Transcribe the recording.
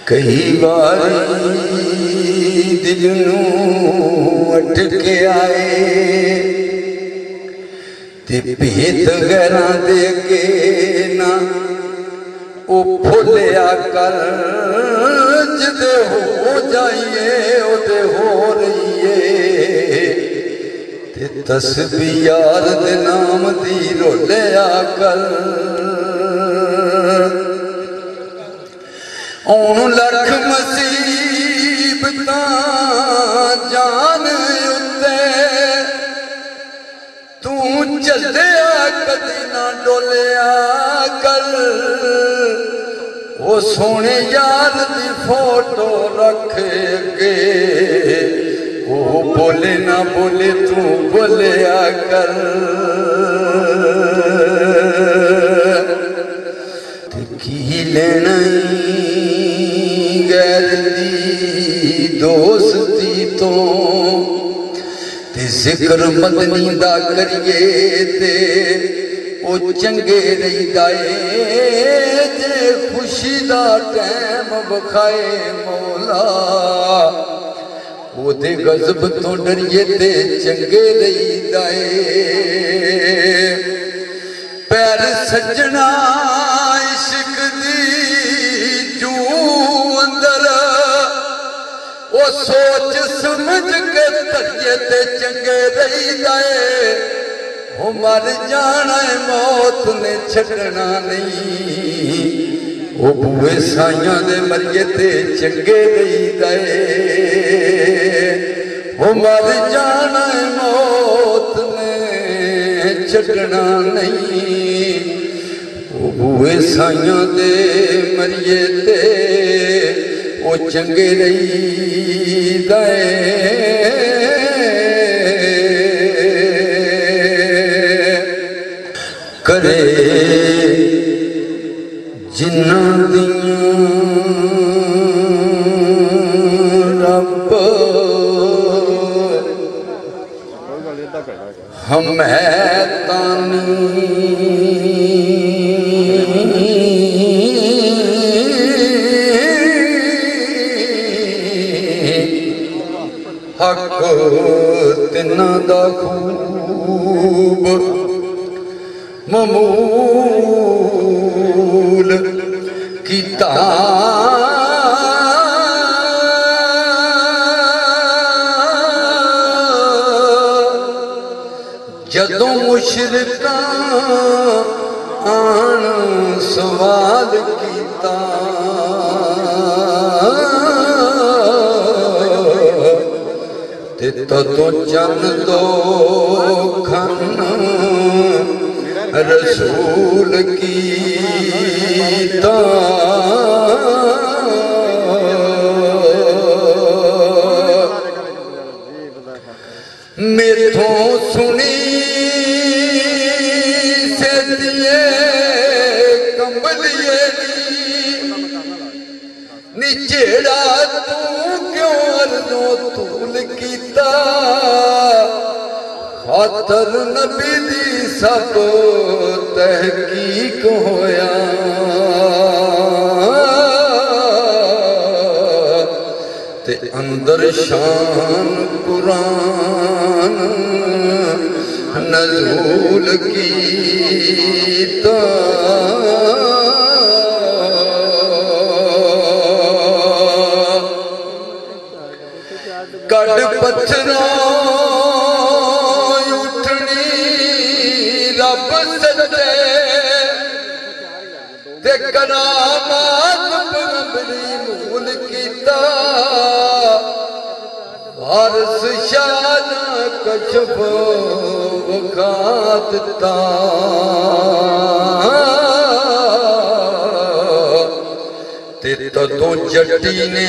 कई बार दिल नूं अटके आए ते भेत गैरां दे के ना ओ भुलिया कर जिदे हो जाइए ओदे हो रहीए ते तस्बीह यार दे नाम दी रोलिया कर ओन लख मुसीबतां जान उत्ते तू चलिया कदी ना डोलिया कर वो सोने यार दी फोटो रख के वो बोले ना बोले तू बोलिया कर की लेना गैर दी दोस्ती तो ते जिक्र मदनी दा करिए ते ओ चंगे रहीदा ए जे खुशी दा टैम बखाए मौला ओदे गज़ब तो डरिए ते चंगे रहीदा ए पैर सजना इश्क दी जू अंदर वो सोच समझ के धरिए ते चंगे रहीदा ए हो मर जाना है मौत ने छड़ना नहीं वो बूए साइयां दे मरिए ते चंगे रहीदा ए हो मर जाना है मौत ने छड़ना नहीं वो बूए साइयां दे मरिए ते वो चंगे रहीदा ए करे जिन्ना दियां रब हम है तानी हक तिन्ना दा खूब ममूल कीता जदों मुशरिकां आन सवाल कीता ते तदों चन दो खन रसूल की मेथों सुनी से दिए कंबलिए निचेड़ा तू क्यों अर्जो तूल कीता खातर नबी दी सब तहकीक होया ते अंदर शान कुरान नज़ूल कीता कड़ पत्थरों रब सच्चे ते करामात बरबरी मूल कीता वारस शान कशफ वखा दिता ते तदों जट्टी ने